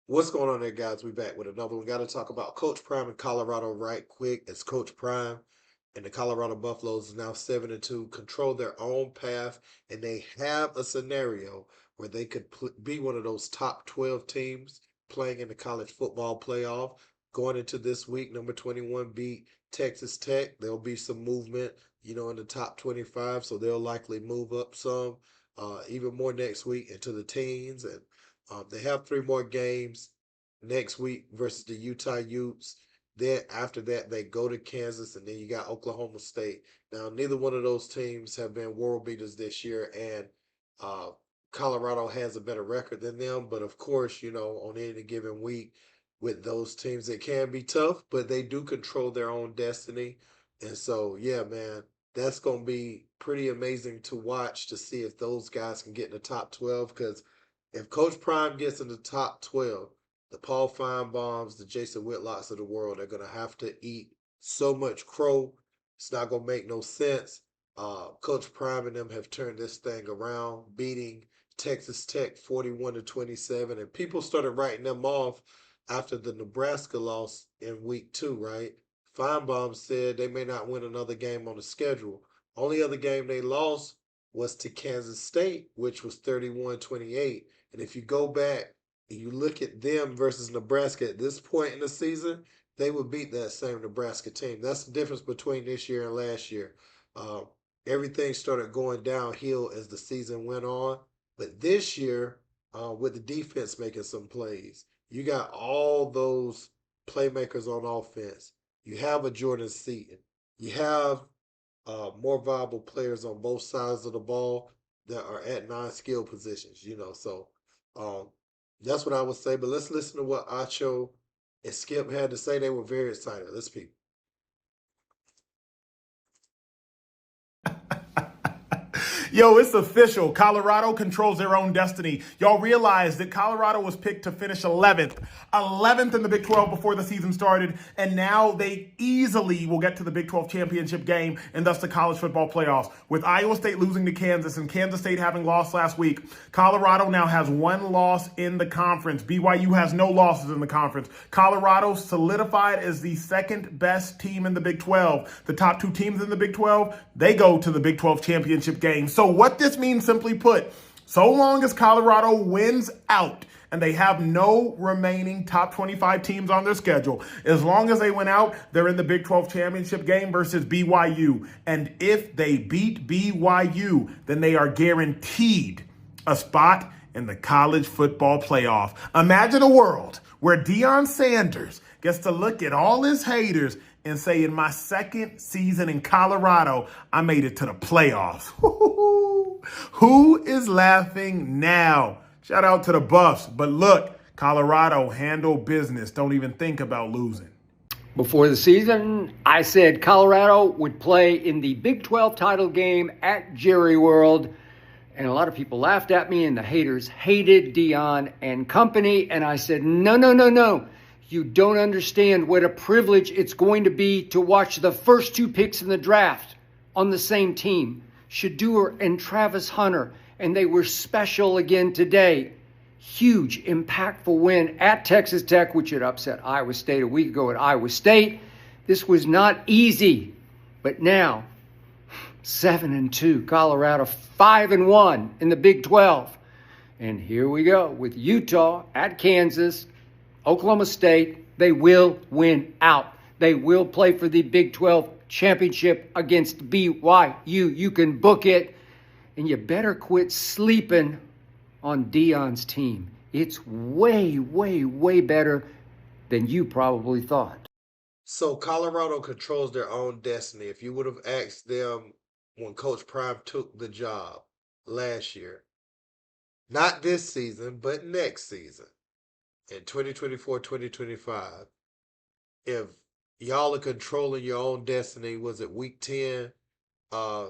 What's going on there, guys? We back with another one. Got to talk about Coach Prime in Colorado right quick. It's Coach Prime, and the Colorado Buffaloes is now 7-2, control their own path, and they have a scenario where they could be one of those top 12 teams playing in the college football playoff. Going into this week, number 21 beat Texas Tech. There'll be some movement, in the top 25, so they'll likely move up some, even more next week into the teens, and they have three more games next week versus the Utah Utes. Then after that, they go to Kansas, and then you got Oklahoma State. Now, neither one of those teams have been world beaters this year, and uh, Colorado has a better record than them. But of course, on any given week with those teams, it can be tough, but they do control their own destiny. And so, yeah, man, that's going to be pretty amazing to watch to see if those guys can get in the top 12 because if Coach Prime gets in the top 12, the Paul Finebaums, the Jason Whitlocks of the world are going to have to eat so much crow. It's not going to make no sense. Coach Prime and them have turned this thing around, beating Texas Tech 41-27, and people started writing them off after the Nebraska loss in week 2, right? Finebaum said they may not win another game on the schedule. Only other game they lost was to Kansas State, which was 31-28. And if you go back and you look at them versus Nebraska at this point in the season, they would beat that same Nebraska team. That's the difference between this year and last year. Uh, Everything started going downhill as the season went on. But this year, with the defense making some plays, you got all those playmakers on offense. You have a Jordan Seaton. You have more viable players on both sides of the ball that are at non-skill positions. So um, that's what I would say. But let's listen to what Acho and Skip had to say. They were very excited. Let's peep. Yo, it's official. Colorado controls their own destiny. Y'all realize that Colorado was picked to finish 11th. 11th in the Big 12 before the season started, and now they easily will get to the Big 12 championship game and thus the college football playoffs. With Iowa State losing to Kansas and Kansas State having lost last week, Colorado now has one loss in the conference. BYU has no losses in the conference. Colorado solidified as the second best team in the Big 12. The top two teams in the Big 12, they go to the Big 12 championship game. So what this means, simply put, so long as Colorado wins out and they have no remaining top 25 teams on their schedule, as long as they win out, they're in the Big 12 championship game versus BYU. And if they beat BYU, then they are guaranteed a spot in the college football playoff. Imagine a world where Deion Sanders gets to look at all his haters and say, in my second season in Colorado, I made it to the playoffs. Who is laughing now? Shout out to the Buffs. But look, Colorado handle business. Don't even think about losing. Before the season, I said Colorado would play in the Big 12 title game at Jerry World. And a lot of people laughed at me, and the haters hated Deion and company. And I said, no. You don't understand what a privilege it's going to be to watch the first two picks in the draft on the same team, Shedeur and Travis Hunter. And they were special again today. Huge, impactful win at Texas Tech, which had upset Iowa State a week ago at Iowa State. This was not easy, but now 7-2, Colorado 5-1 in the Big 12. And here we go with Utah at Kansas, Oklahoma State. They will win out. They will play for the Big 12 championship against BYU. You can book it, and you better quit sleeping on Deion's team. It's way, way, way better than you probably thought. So Colorado controls their own destiny. If you would have asked them when Coach Prime took the job last year, not this season, but next season, in 2024-2025, if y'all are controlling your own destiny, was it week 10 uh,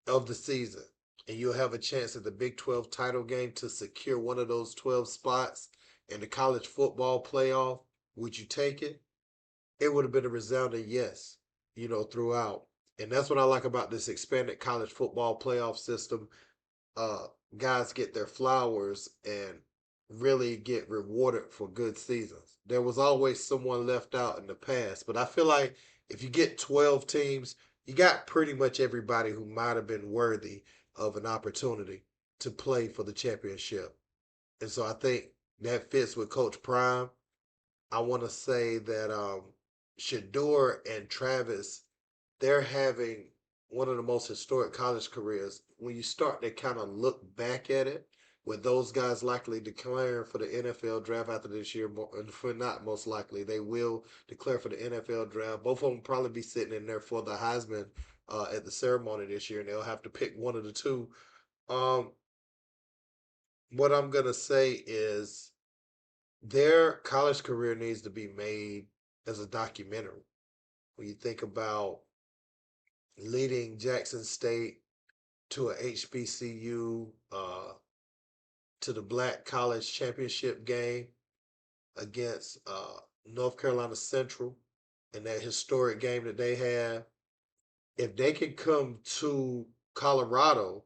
of the season, and you'll have a chance at the Big 12 title game to secure one of those 12 spots in the college football playoff, would you take it? It would have been a resounding yes, throughout. And that's what I like about this expanded college football playoff system. Uh, Guys get their flowers, and really get rewarded for good seasons. There was always someone left out in the past, but I feel like if you get 12 teams, you got pretty much everybody who might have been worthy of an opportunity to play for the championship. And so I think that fits with Coach Prime. I want to say that Shedeur and Travis, they're having one of the most historic college careers. When you start to kind of look back at it, with those guys likely declaring for the NFL draft after this year, and for not most likely, they will declare for the NFL draft. Both of them probably be sitting in there for the Heisman at the ceremony this year, and they'll have to pick one of the two. Um, what I'm gonna say is their college career needs to be made as a documentary. When you think about leading Jackson State to a HBCU, to the Black College Championship game against North Carolina Central in that historic game that they had. If they can come to Colorado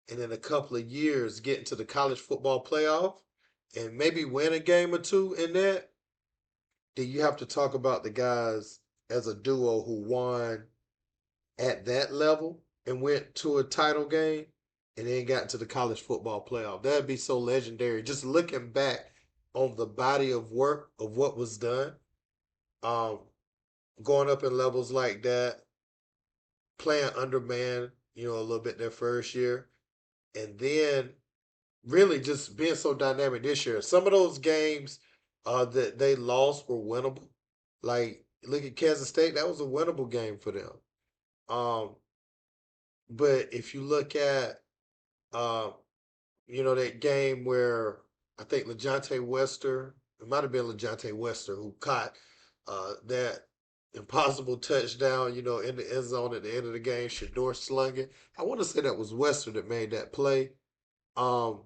and in a couple of years get into the college football playoff and maybe win a game or two in that, then you have to talk about the guys as a duo who won at that level and went to a title game and then got into the college football playoff. That'd be so legendary. Just looking back on the body of work of what was done, um, going up in levels like that, playing underman, a little bit their first year, and then really just being so dynamic this year. Some of those games that they lost were winnable. Like look at Kansas State, that was a winnable game for them. Um, but if you look at uh, that game where I think LeJontay Wester, it might have been LeJontay Wester who caught that impossible touchdown, in the end zone at the end of the game. Shedeur slung it. I want to say that was Wester that made that play. Um,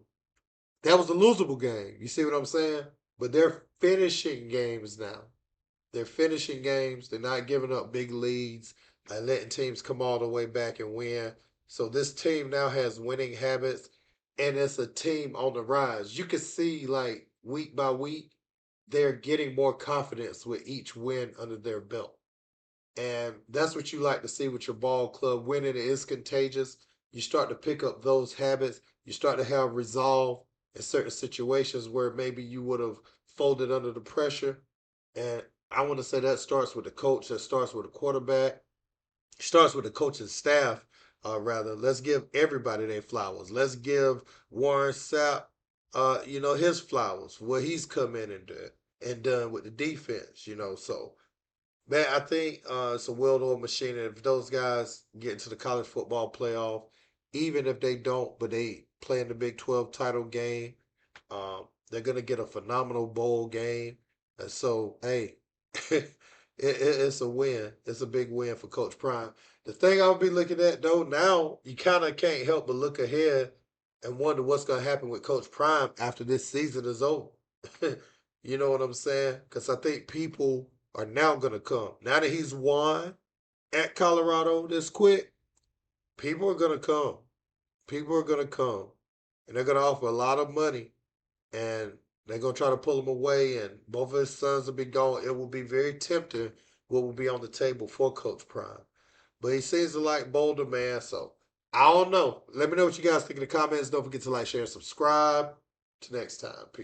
that was a losable game. You see what I'm saying? But they're finishing games now. They're finishing games. They're not giving up big leads and letting teams come all the way back and win. So this team now has winning habits, and it's a team on the rise. You can see, like, week by week, they're getting more confidence with each win under their belt. And that's what you like to see with your ball club. Winning is contagious. You start to pick up those habits. You start to have resolve in certain situations where maybe you would have folded under the pressure. And I want to say that starts with the coach, that starts with the quarterback, starts with the coaching staff, rather. Let's give everybody their flowers. Let's give Warren Sapp, his flowers for what he's come in and done with the defense, So man, I think it's a well-oiled machine. And if those guys get into the college football playoff, even if they don't, but they play in the Big 12 title game, they're going to get a phenomenal bowl game. And so, hey, it's a win. It's a big win for Coach Prime. The thing I'll be looking at, though, now you kind of can't help but look ahead and wonder what's going to happen with Coach Prime after this season is over. You know what I'm saying? Because I think people are now going to come. Now that he's won at Colorado this quick, people are going to come. People are going to come. And they're going to offer a lot of money. And they're going to try to pull him away. And both of his sons will be gone. It will be very tempting what will be on the table for Coach Prime. But he seems to like Boulder, man. So I don't know. Let me know what you guys think in the comments. Don't forget to like, share, and subscribe. Till next time. Peace.